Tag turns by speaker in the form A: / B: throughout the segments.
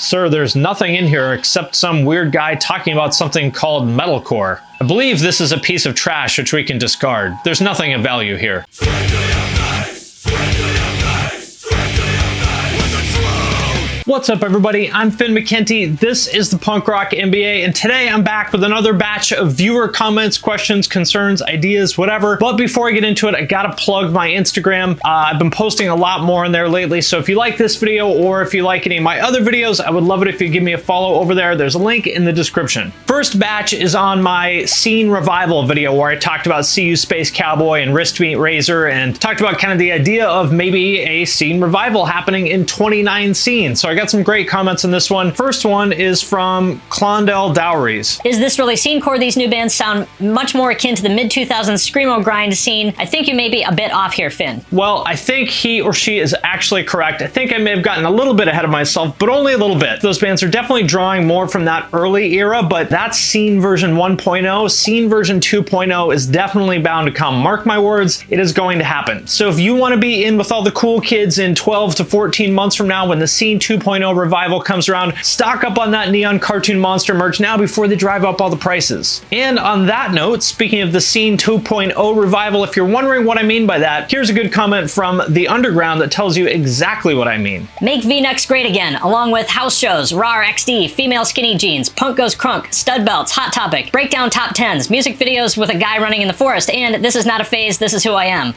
A: Sir, there's nothing in here except some weird guy talking about something called metalcore. I believe this is a piece of trash which we can discard. There's nothing of value here. What's up, everybody? I'm Finn McKenty. This is the Punk Rock MBA, and today I'm back with another batch of viewer comments, questions, concerns, ideas, whatever. But before I get into it, I gotta plug my Instagram. I've been posting a lot more in there lately, so if you like this video or if you like any of my other videos, I would love it if you give me a follow over there. There's a link in the description. First batch is on my scene revival video where I talked about Seeyouspacecowboy and wristmeetrazor and talked about kind of the idea of maybe a scene revival happening in 29 scenes. So I got some great comments in this one. First one is from Clondell Dowries.
B: Is this really scenecore? These new bands sound much more akin to the mid-2000s screamo grind scene. I think you may be a bit off here, Finn.
A: Well, I think he or she is actually correct. I think I may have gotten a little bit ahead of myself, but only a little bit. Those bands are definitely drawing more from that early era, but that's scene version 1.0. Scene version 2.0 is definitely bound to come. Mark my words, it is going to happen. So if you want to be in with all the cool kids in 12 to 14 months from now when the scene 2.0 revival comes around, stock up on that neon cartoon monster merch now before they drive up all the prices. And on that note, speaking of the scene 2.0 revival, if you're wondering what I mean by that, here's a good comment from The Underground that tells you exactly what I mean.
B: Make V-necks great again, along with house shows, RAR XD, female skinny jeans, punk goes crunk, stud belts, hot topic, breakdown top 10s, music videos with a guy running in the forest, and this is not a phase, this is who I am.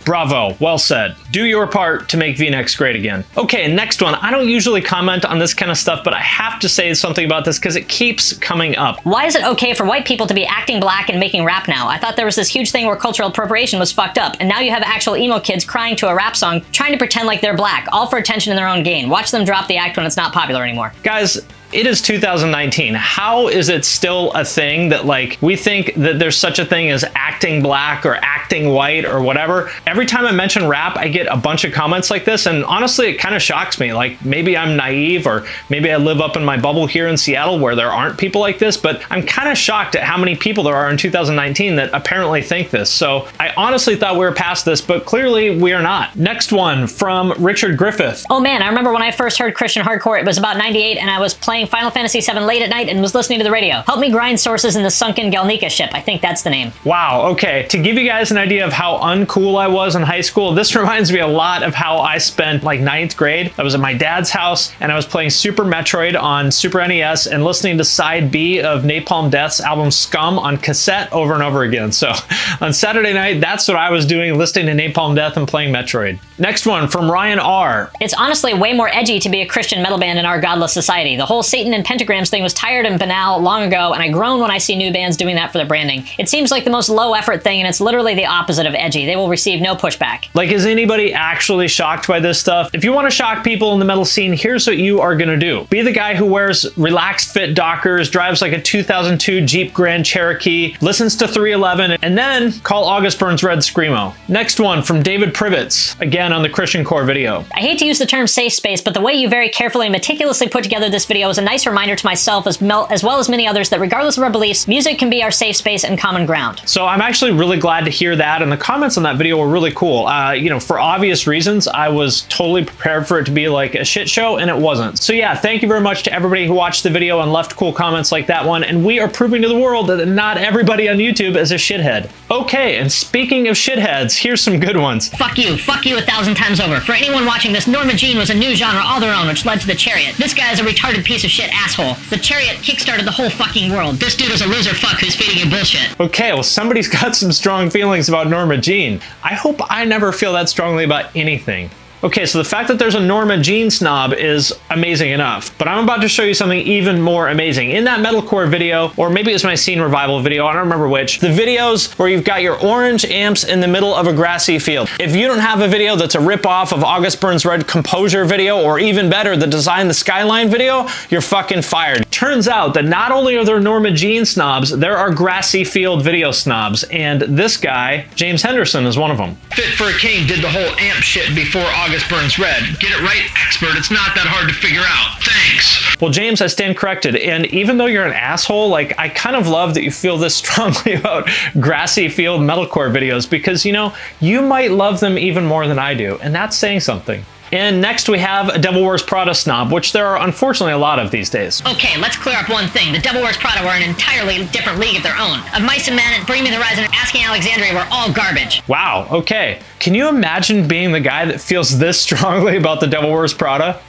A: Bravo, well said. Do your part to make V-necks great again. Okay, next one. I don't usually comment on this kind of stuff, but I have to say something about this because it keeps coming up.
B: Why is it okay for white people to be acting black and making rap now? I thought there was this huge thing where cultural appropriation was fucked up, and now you have actual emo kids crying to a rap song, trying to pretend like they're black, all for attention in their own gain. Watch them drop the act when it's not popular anymore.
A: Guys, it is 2019. How is it still a thing that, like, we think that there's such a thing as acting black or acting white or whatever? Every time I mention rap, I get a bunch of comments like this, and honestly, it kind of shocks me. Like, maybe I'm naive, or maybe I live up in my bubble here in Seattle where there aren't people like this, but I'm kind of shocked at how many people there are in 2019 that apparently think this. So I honestly thought we were past this, but clearly we are not. Next one from Richard Griffith.
B: Oh man, I remember when I first heard Christian hardcore, it was about 98, and I was playing Final Fantasy VII late at night and was listening to the radio. Help me grind sources in the sunken Galnica ship. I think that's the name.
A: Wow, okay. To give you guys an idea of how uncool I was in high school, this reminds me a lot of how I spent like 9th grade. I was at my dad's house and I was playing Super Metroid on Super NES and listening to side B of Napalm Death's album Scum on cassette over and over again. So on Saturday night, that's what I was doing, listening to Napalm Death and playing Metroid. Next one from Ryan R.
B: It's honestly way more edgy to be a Christian metal band in our godless society. The whole Satan and pentagrams thing was tired and banal long ago, and I groan when I see new bands doing that for their branding. It seems like the most low effort thing, and it's literally the opposite of edgy. They will receive no pushback.
A: Like, is anybody actually shocked by this stuff? If you want to shock people in the metal scene, here's what you are gonna do. Be the guy who wears relaxed fit Dockers, drives like a 2002 Jeep Grand Cherokee, listens to 311, and then call August Burns Red Screamo. Next one from David Privets, again on the Christian Core video.
B: I hate to use the term safe space, but the way you very carefully and meticulously put together this video is a nice reminder to myself as well as many others that regardless of our beliefs, music can be our safe space and common ground.
A: So I'm actually really glad to hear that, and the comments on that video were really cool. You know, for obvious reasons, I was totally prepared for it to be like a shit show, and it wasn't. So yeah, thank you very much to everybody who watched the video and left cool comments like that one, and we are proving to the world that not everybody on YouTube is a shithead. Okay, and speaking of shitheads, here's some good ones.
B: Fuck you 1,000 times over. For anyone watching this, Norma Jean was a new genre all their own, which led to the Chariot. This guy is a retarded piece of shit asshole. The Chariot kickstarted the whole fucking world. This dude is a loser fuck who's feeding you bullshit.
A: Okay, well, somebody's got some strong feelings about Norma Jean. I hope I never feel that strongly about anything. Okay, so the fact that there's a Norma Jean snob is amazing enough, but I'm about to show you something even more amazing. In that metalcore video, or maybe it's my scene revival video, I don't remember which, the videos where you've got your orange amps in the middle of a grassy field. If you don't have a video that's a rip-off of August Burns Red Composure video, or even better, the Design the Skyline video, you're fucking fired. Turns out that not only are there Norma Jean snobs, there are grassy field video snobs, and this guy, James Henderson, is one of them.
C: Fit for a King did the whole amp shit before August Burns Red. Get it right, expert. It's not that hard to figure out. Thanks.
A: Well, James, I stand corrected. And even though you're an asshole, like, I kind of love that you feel this strongly about grassy field metalcore videos because, you know, you might love them even more than I do. And that's saying something. And next we have a Devil Wears Prada snob, which there are unfortunately a lot of these days.
B: Okay, let's clear up one thing. The Devil Wears Prada were an entirely different league of their own. Of Mice and Men, Bring Me the Horizon, and Asking Alexandria were all garbage.
A: Wow, okay. Can you imagine being the guy that feels this strongly about the Devil Wears Prada?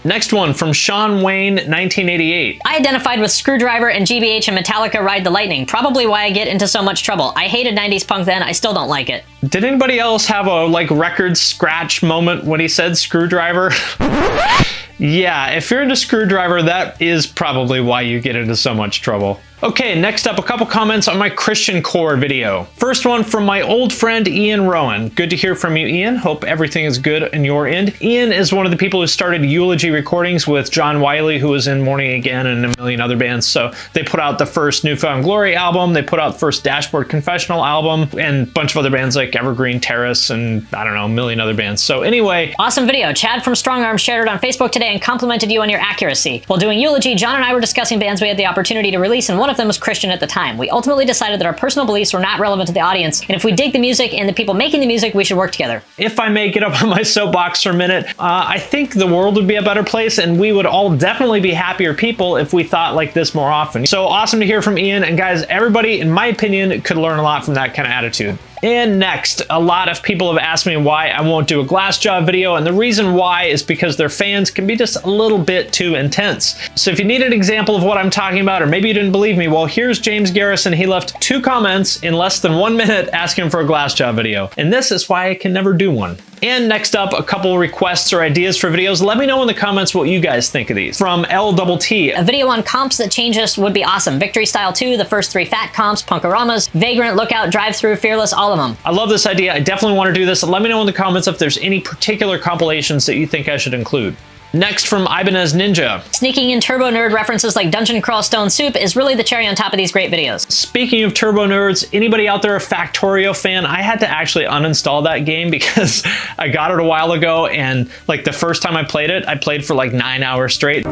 A: Next one from Sean Wayne, 1988.
B: I identified with Screwdriver and GBH and Metallica Ride the Lightning. Probably why I get into so much trouble. I hated 90s punk then, I still don't like it.
A: Did anybody else have a record scratch moment when he said Screwdriver? Yeah, if you're into Screwdriver, that is probably why you get into so much trouble. Okay, next up, a couple comments on my Christian core video. First one from my old friend Ian Rowan. Good to hear from you, Ian. Hope everything is good in your end. Ian is one of the people who started Eulogy Recordings with John Wiley, who was in Morning Again and a million other bands. So they put out the first Newfound Glory album, they put out the first Dashboard Confessional album, and a bunch of other bands like Evergreen Terrace and, I don't know, a million other bands. So anyway.
B: Awesome video. Chad from Strong Arm shared it on Facebook today and complimented you on your accuracy. While doing Eulogy, John and I were discussing bands we had the opportunity to release, and one of them was Christian at the time. We ultimately decided that our personal beliefs were not relevant to the audience, and if we dig the music and the people making the music, we should work together.
A: If I may get up on my soapbox for a minute, I think the world would be a better place, and we would all definitely be happier people if we thought like this more often. So awesome to hear from Ian, and guys, everybody, in my opinion, could learn a lot from that kind of attitude. And next, a lot of people have asked me why I won't do a Glassjaw video, and the reason why is because their fans can be just a little bit too intense. So if you need an example of what I'm talking about, or maybe you didn't believe me, well, here's James Garrison. He left 2 comments in less than 1 minute asking for a Glassjaw video, and this is why I can never do one. And next up, a couple requests or ideas for videos. Let me know in the comments what you guys think of these. From LTT.
B: A video on comps that change us would be awesome. Victory Style 2, the first 3 fat comps, Punkaramas, Vagrant, Lookout, Drive-Thru, Fearless, all of them.
A: I love this idea. I definitely want to do this. Let me know in the comments if there's any particular compilations that you think I should include. Next from Ibanez Ninja.
B: Sneaking in Turbo Nerd references like Dungeon Crawl Stone Soup is really the cherry on top of these great videos.
A: Speaking of Turbo Nerds, anybody out there a Factorio fan? I had to actually uninstall that game because I got it a while ago, and like the first time I played it, I played for like 9 hours straight.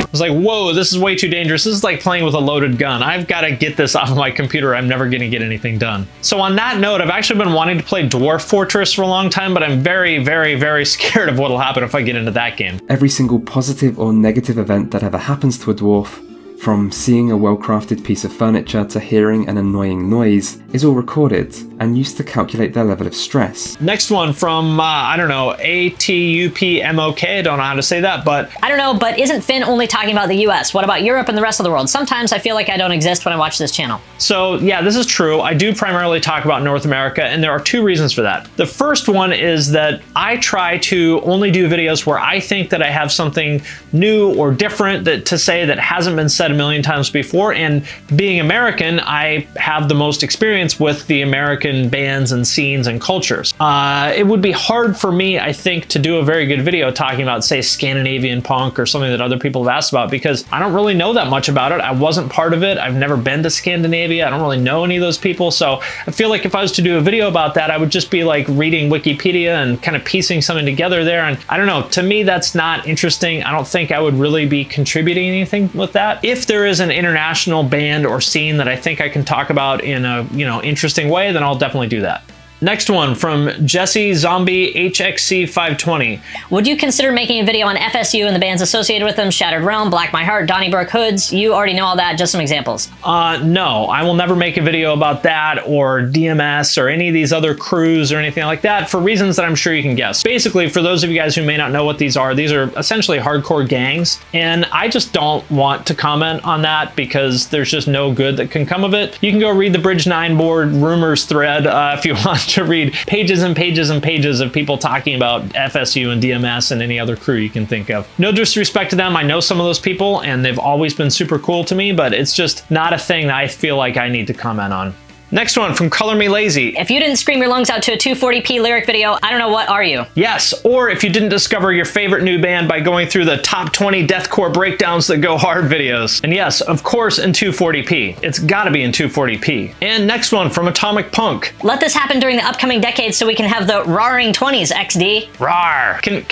A: I was like, whoa, this is way too dangerous. This is like playing with a loaded gun. I've got to get this off of my computer. I'm never going to get anything done. So on that note, I've actually been wanting to play Dwarf Fortress for a long time, but I'm very, very, very scared of what'll happen if I get into that game.
D: Every single positive or negative event that ever happens to a dwarf, from seeing a well-crafted piece of furniture to hearing an annoying noise, is all recorded and used to calculate their level of stress.
A: Next one from, I don't know, ATUPMOK, I don't know how to say that, but...
B: I don't know, but isn't Finn only talking about the US? What about Europe and the rest of the world? Sometimes I feel like I don't exist when I watch this channel.
A: So yeah, this is true. I do primarily talk about North America, and there are 2 reasons for that. The first one is that I try to only do videos where I think that I have something new or different to say that hasn't been said a million times before, and being American, I have the most experience with the American bands and scenes and cultures. It would be hard for me, I think, to do a very good video talking about, say, Scandinavian punk or something that other people have asked about, because I don't really know that much about it. I wasn't part of it. I've never been to Scandinavia. I don't really know any of those people. So I feel like if I was to do a video about that, I would just be like reading Wikipedia and kind of piecing something together there. And I don't know, to me, that's not interesting. I don't think I would really be contributing anything with that. If there is an international band or scene that I think I can talk about in a, interesting way, then I'll definitely do that. Next one from Jesse Zombie HXC 520.
B: Would you consider making a video on FSU and the bands associated with them? Shattered Realm, Black My Heart, Donnybrook Hoods. You already know all that, just some examples.
A: No, I will never make a video about that or DMS or any of these other crews or anything like that for reasons that I'm sure you can guess. Basically, for those of you guys who may not know what these are essentially hardcore gangs, and I just don't want to comment on that because there's just no good that can come of it. You can go read the Bridge 9 board rumors thread if you want to read pages and pages and pages of people talking about FSU and DMS and any other crew you can think of. No disrespect to them. I know some of those people and they've always been super cool to me, but it's just not a thing that I feel like I need to comment on. Next one from Color Me Lazy.
B: If you didn't scream your lungs out to a 240p lyric video, I don't know what are you?
A: Yes, or if you didn't discover your favorite new band by going through the top 20 deathcore breakdowns that go hard videos. And yes, of course in 240p. It's gotta be in 240p. And next one from Atomic Punk.
B: Let this happen during the upcoming decade so we can have the roaring 20s, XD.
A: Rawr.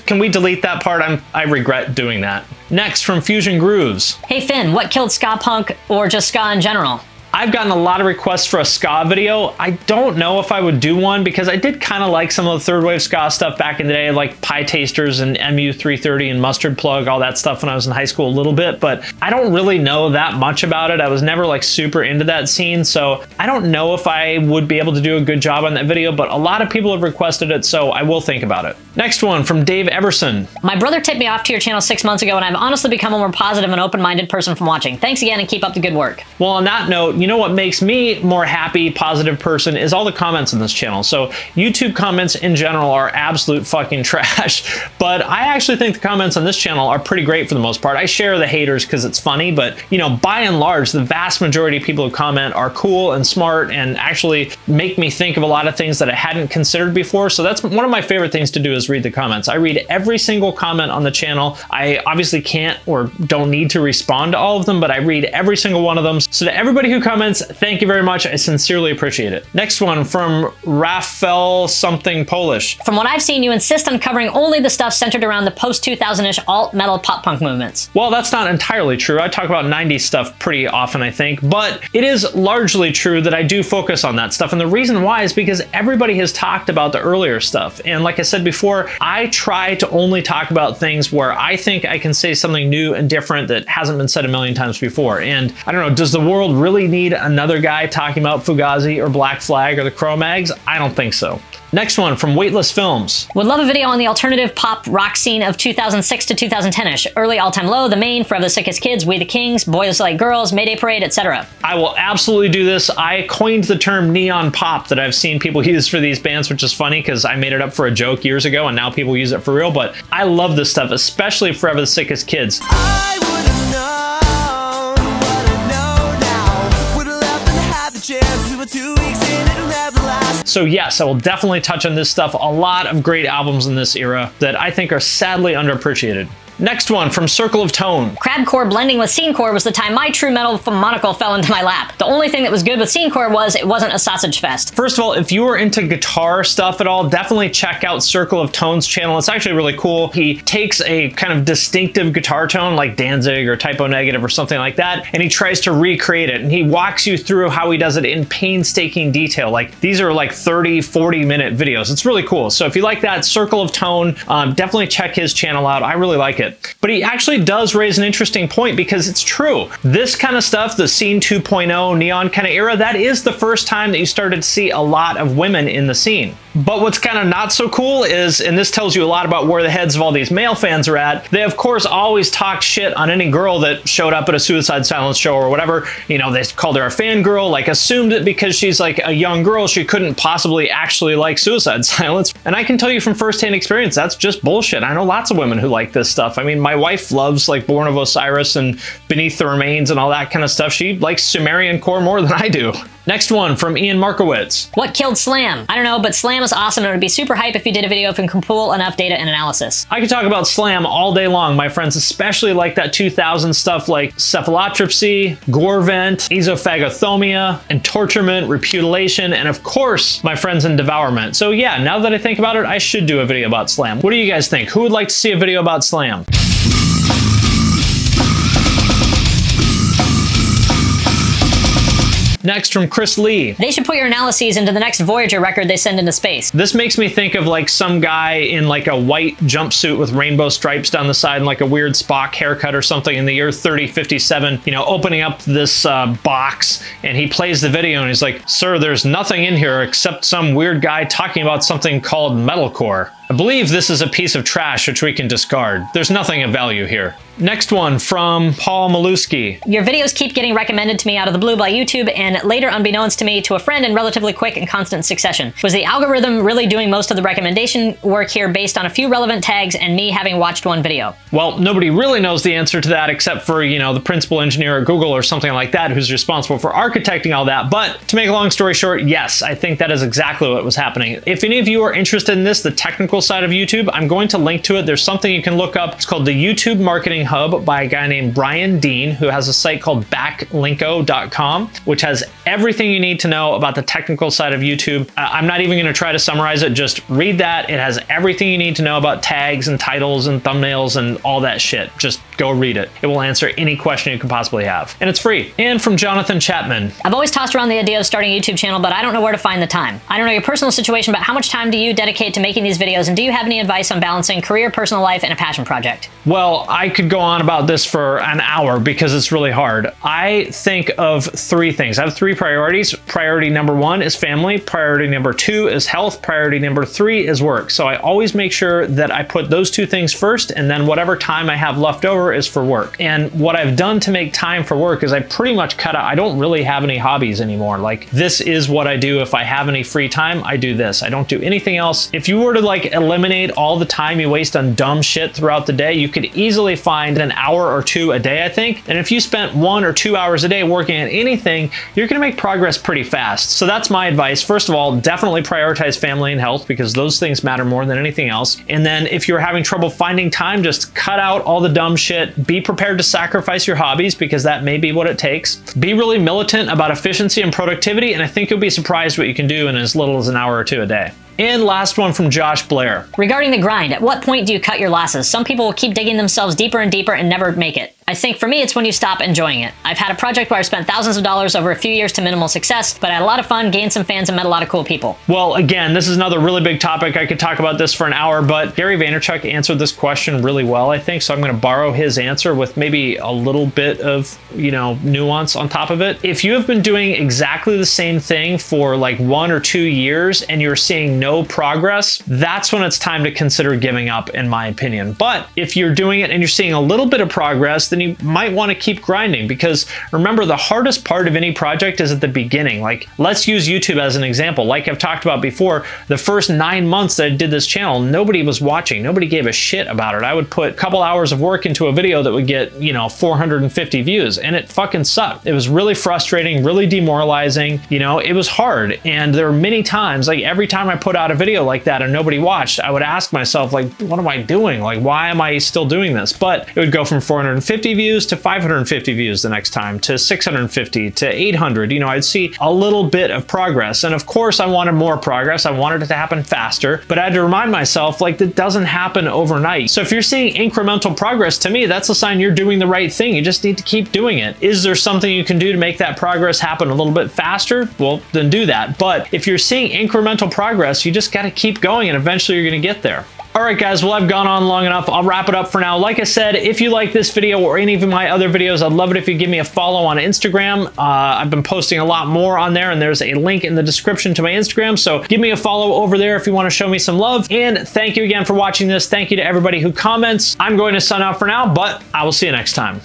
A: Can we delete that part? I regret doing that. Next, from Fusion Grooves.
B: Hey Finn, what killed ska punk or just ska in general?
A: I've gotten a lot of requests for a ska video. I don't know if I would do one because I did kind of like some of the third wave ska stuff back in the day, like Pie Tasters and MU330 and Mustard Plug, all that stuff when I was in high school a little bit, but I don't really know that much about it. I was never like super into that scene, so I don't know if I would be able to do a good job on that video, but a lot of people have requested it, so I will think about it. Next one from Dave Everson.
B: My brother tipped me off to your channel 6 months ago, and I've honestly become a more positive and open-minded person from watching. Thanks again, and keep up the good work.
A: Well, on that note, you know what makes me more happy, positive person is all the comments on this channel. So YouTube comments in general are absolute fucking trash, but I actually think the comments on this channel are pretty great for the most part. I share the haters because it's funny, but you know, by and large, the vast majority of people who comment are cool and smart and actually make me think of a lot of things that I hadn't considered before. So that's one of my favorite things to do, is read the comments. I read every single comment on the channel. I obviously can't or don't need to respond to all of them, but I read every single one of them. So to everybody who comments, thank you very much. I sincerely appreciate it. Next one from Rafael something Polish.
B: From what I've seen, you insist on covering only the stuff centered around the post-2000-ish alt-metal pop-punk movements.
A: Well, that's not entirely true. I talk about 90s stuff pretty often, I think, but it is largely true that I do focus on that stuff. And the reason why is because everybody has talked about the earlier stuff. And like I said before, I try to only talk about things where I think I can say something new and different that hasn't been said a million times before. And I don't know, does the world really need another guy talking about Fugazi or Black Flag or the Cro-Mags? I don't think so. Next one from Weightless Films.
B: Would love a video on the alternative pop rock scene of 2006 to 2010-ish. Early All Time Low, The Main, Forever the Sickest Kids, We the Kings, Boys Like Girls, Mayday Parade, etc.
A: I will absolutely do this. I coined the term neon pop that I've seen people use for these bands, which is funny because I made it up for a joke years ago and now people use it for real, but I love this stuff, especially Forever the Sickest Kids.
E: I would've known what I know now. Would've left and had the chance. We were 2 weeks in, it'll never last.
A: So yes, I will definitely touch on this stuff. A lot of great albums in this era that I think are sadly underappreciated. Next one from Circle of Tone.
B: Crabcore blending with scenecore was the time my true metal monocle fell into my lap. The only thing that was good with scenecore was it wasn't a sausage fest.
A: First of all, if you are into guitar stuff at all, definitely check out Circle of Tone's channel. It's actually really cool. He takes a kind of distinctive guitar tone like Danzig or Typo Negative or something like that, and he tries to recreate it. And he walks you through how he does it in painstaking detail. Like these are like 30, 40-minute videos. It's really cool. So if you like that, Circle of Tone, definitely check his channel out. I really like it. But he actually does raise an interesting point because it's true. This kind of stuff, the Scene 2.0 neon kind of era, that is the first time that you started to see a lot of women in the scene. But what's kind of not so cool is, and this tells you a lot about where the heads of all these male fans are at, they of course always talked shit on any girl that showed up at a Suicide Silence show or whatever. You know, they called her a fangirl, like assumed that because she's like a young girl, she couldn't possibly actually like Suicide Silence. And I can tell you from firsthand experience, that's just bullshit. I know lots of women who like this stuff. I mean, my wife loves like Born of Osiris and Beneath the Remains and all that kind of stuff. She likes Sumerian core more than I do. Next one from Ian Markowitz.
B: What killed Slam? I don't know, but Slam is awesome and it would be super hype if you did a video if you can pull enough data and analysis.
A: I could talk about Slam all day long, my friends, especially like that 2000 stuff like cephalotropsy, gorevent, esophagostomia, entorturement, repudiation, and of course, my friends in Devourment. So yeah, now that I think about it, I should do a video about Slam. What do you guys think? Who would like to see a video about Slam? Next from Chris Lee.
B: They should put your analyses into the next Voyager record they send into space.
A: This makes me think of like some guy in like a white jumpsuit with rainbow stripes down the side and like a weird Spock haircut or something in the year 3057, you know, opening up this box, and he plays the video and he's like, "Sir, there's nothing in here except some weird guy talking about something called Metalcore. I believe this is a piece of trash which we can discard. There's nothing of value here." Next one from Paul Maluski.
B: Your videos keep getting recommended to me out of the blue by YouTube and later unbeknownst to me to a friend in relatively quick and constant succession. Was the algorithm really doing most of the recommendation work here based on a few relevant tags and me having watched one video?
A: Well, nobody really knows the answer to that except for, you know, the principal engineer at Google or something like that who's responsible for architecting all that. But to make a long story short, yes, I think that is exactly what was happening. If any of you are interested in this, the technical side of YouTube, I'm going to link to it. There's something you can look up. It's called the YouTube Marketing Hub by a guy named Brian Dean, who has a site called backlinko.com, which has everything you need to know about the technical side of YouTube. I'm not even going to try to summarize it. Just read that. It has everything you need to know about tags and titles and thumbnails and all that shit. Just Go read it. It will answer any question you could possibly have. And it's free. And from Jonathan Chapman.
B: I've always tossed around the idea of starting a YouTube channel, but I don't know where to find the time. I don't know your personal situation, but how much time do you dedicate to making these videos, and do you have any advice on balancing career, personal life, and a passion project?
A: Well, I could go on about this for an hour because it's really hard. I think of three things. I have three priorities. Priority number one is family. Priority number two is health. Priority number three is work. So I always make sure that I put those two things first, and then whatever time I have left over is for work. And what I've done to make time for work is I pretty much cut out, I don't really have any hobbies anymore. Like, this is what I do. If I have any free time, I do this. I don't do anything else. If you were to like eliminate all the time you waste on dumb shit throughout the day, you could easily find an hour or two a day, I think. And if you spent 1 or 2 hours a day working on anything, you're gonna make progress pretty fast. So that's my advice. First of all, definitely prioritize family and health, because those things matter more than anything else. And then if you're having trouble finding time, just cut out all the dumb shit. Be prepared to sacrifice your hobbies, because that may be what it takes. Be really militant about efficiency and productivity, and I think you'll be surprised what you can do in as little as an hour or two a day. And last one from Josh Blair.
B: Regarding the grind, at what point do you cut your losses? Some people will keep digging themselves deeper and deeper and never make it. I think for me, it's when you stop enjoying it. I've had a project where I spent thousands of dollars over a few years to minimal success, but I had a lot of fun, gained some fans, and met a lot of cool people.
A: Well, again, this is another really big topic. I could talk about this for an hour, but Gary Vaynerchuk answered this question really well, I think. So I'm going to borrow his answer with maybe a little bit of, nuance on top of it. If you have been doing exactly the same thing for like 1 or 2 years and you're seeing no progress, that's when it's time to consider giving up, in my opinion. But if you're doing it and you're seeing a little bit of progress, then you might want to keep grinding, because remember, the hardest part of any project is at the beginning. Like, let's use YouTube as an example. Like I've talked about before, the first 9 months that I did this channel, nobody was watching. Nobody gave a shit about it. I would put a couple hours of work into a video that would get, 450 views, and it fucking sucked. It was really frustrating, really demoralizing. It was hard. And there were many times, like every time I put out a video like that and nobody watched, I would ask myself, like, what am I doing? Like, why am I still doing this? But it would go from 450 views to 550 views the next time, to 650 to 800. I'd see a little bit of progress. And of course, I wanted more progress. I wanted it to happen faster, but I had to remind myself, like, that doesn't happen overnight. So if you're seeing incremental progress, to me, that's a sign you're doing the right thing. You just need to keep doing it. Is there something you can do to make that progress happen a little bit faster? Well, then do that. But if you're seeing incremental progress, you just got to keep going, and eventually you're going to get there. All right, guys, well, I've gone on long enough. I'll wrap it up for now. Like I said, if you like this video or any of my other videos, I'd love it if you give me a follow on Instagram. I've been posting a lot more on there, and there's a link in the description to my Instagram. So give me a follow over there if you want to show me some love. And thank you again for watching this. Thank you to everybody who comments. I'm going to sign off for now, but I will see you next time.